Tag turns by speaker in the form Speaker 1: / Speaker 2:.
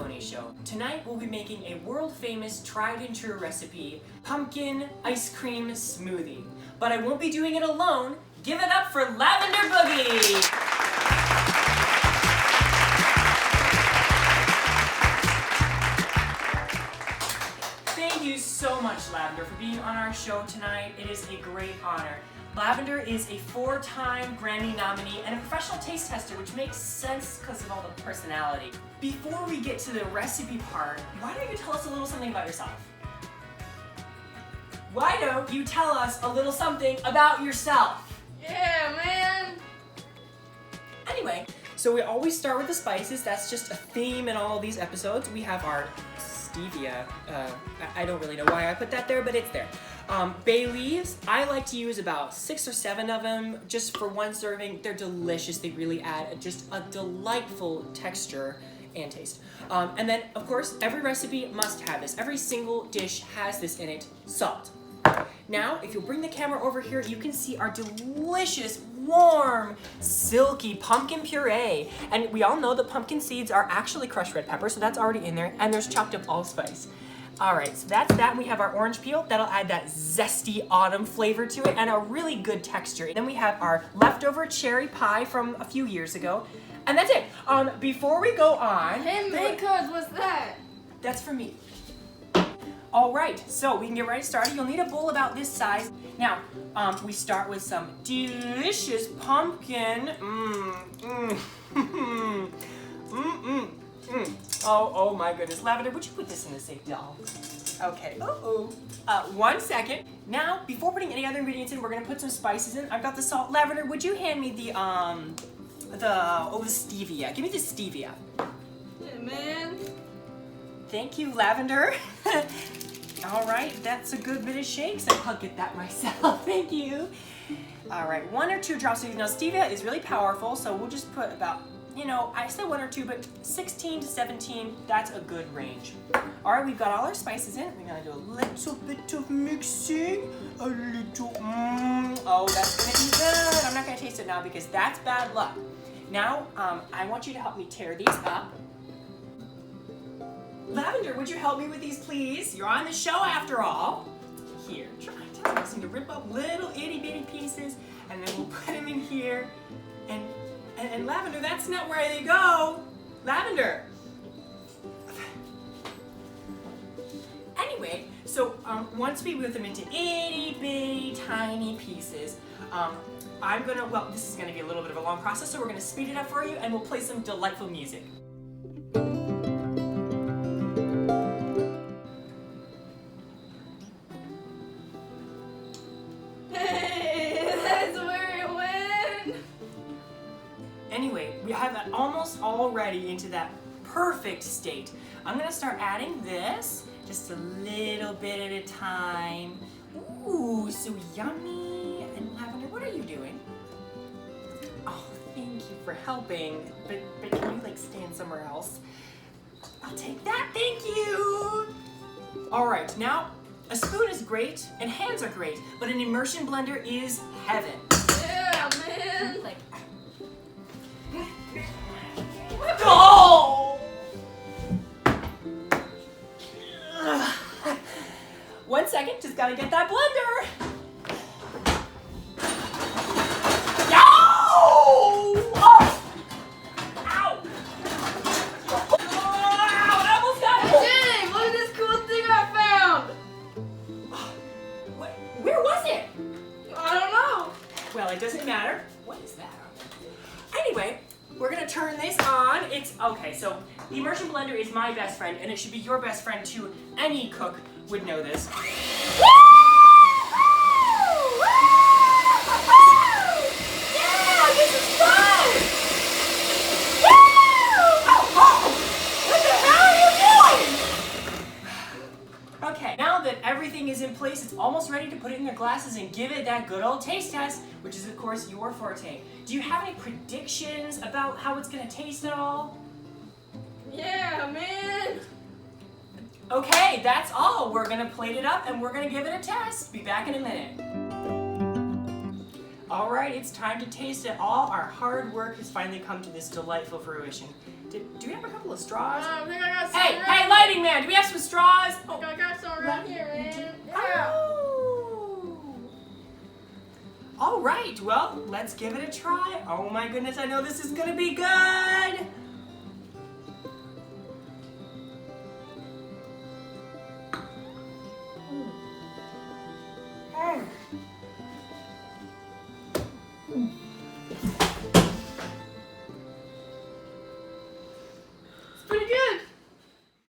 Speaker 1: Baloney Show. Tonight we'll be making a world-famous, tried-and-true recipe, pumpkin ice cream smoothie. But I won't be doing it alone. Give it up for Lavendor Booogie! Thank you so much, Lavendor, for being on our show tonight. It is a great honor. Lavendor is a 4-time Grammy nominee and a professional taste tester, which makes sense because of all the personality. Before we get to the recipe part, why don't you tell us a little something about yourself? Why don't you tell us a little something about yourself?
Speaker 2: Yeah, man!
Speaker 1: Anyway, so we always start with the spices. That's just a theme in all of these episodes. We have our stevia. I don't really know why I put that there, but it's there. Bay leaves, I like to use about 6 or 7 of them just for one serving. They're delicious. They really add just a delightful texture and taste. And then, of course, every recipe must have this. Every single dish has this in it. Salt. Now, if you'll bring the camera over here, you can see our delicious, warm, silky pumpkin puree. And we all know that pumpkin seeds are actually crushed red pepper, so that's already in there. And there's chopped up allspice. All right, so that's that. We have our orange peel. That'll add that zesty autumn flavor to it and a really good texture. Then we have our leftover cherry pie from a few years ago. And that's it. Before we go on...
Speaker 2: Hey, man, cuz, what's that?
Speaker 1: That's for me. All right, so we can get ready to start. You'll need a bowl about this size. Now, we start with some delicious pumpkin. Oh my goodness. Lavendor, would you put this in the safe doll? Okay. 1 second. Now, before putting any other ingredients in, we're gonna put some spices in. I've got the salt. Lavendor, would you hand me the stevia? Give me the stevia.
Speaker 2: Yeah, man.
Speaker 1: Thank you, Lavendor. All right, that's a good bit of shakes. I'll get that myself. Thank you. All right, 1 or 2 drops of, now stevia is really powerful, so we'll just put about, I said 1 or 2, but 16 to 17, that's a good range. All right, we've got all our spices in. We're gonna do a little bit of mixing, a little, oh, that's gonna be good. I'm not gonna taste it now because that's bad luck. Now, I want you to help me tear these up. Lavendor, would you help me with these, please? You're on the show after all. Here, try to rip up little itty bitty pieces, and then we'll put them in here. And Lavendor, that's not where they go. Lavendor. Anyway, so once we whip them into itty bitty tiny pieces, this is gonna be a little bit of a long process, so we're gonna speed it up for you, and we'll play some delightful music. Anyway, we have that almost all ready into that perfect state. I'm gonna start adding this, just a little bit at a time. Ooh, so yummy. And Lavendor, what are you doing? Oh, thank you for helping, but can you stand somewhere else? I'll take that, thank you. All right, now a spoon is great and hands are great, but an immersion blender is heaven.
Speaker 2: Yeah, man.
Speaker 1: Oh! 1 second, just gotta get that blender. No! Oh! Ow! Oh, I almost got it.
Speaker 2: Dang, look at this cool thing I found.
Speaker 1: Where was it?
Speaker 2: I don't know.
Speaker 1: Well, it doesn't matter. What is that? Anyway, we're gonna turn this on. Okay, so the immersion blender is my best friend, and it should be your best friend too. Any cook would know this. Woo! Woo! Yeah, this is fun! Woo! Oh! What the hell are you doing? Okay, now that everything is in place, it's almost ready to put it in your glasses and give it that good old taste test, which is, of course, your forte. Do you have any predictions about how it's gonna taste at all?
Speaker 2: Yeah, man.
Speaker 1: Okay, that's all. We're gonna plate it up and we're gonna give it a test. Be back in a minute. All right, it's time to taste it. All our hard work has finally come to this delightful fruition. Do we have a couple of straws?
Speaker 2: I think I got some
Speaker 1: Hey,
Speaker 2: around-
Speaker 1: lighting man, do we have some straws?
Speaker 2: I think I got some around here, man. Yeah.
Speaker 1: Oh. All right, well, let's give it a try. Oh my goodness, I know this is gonna be good.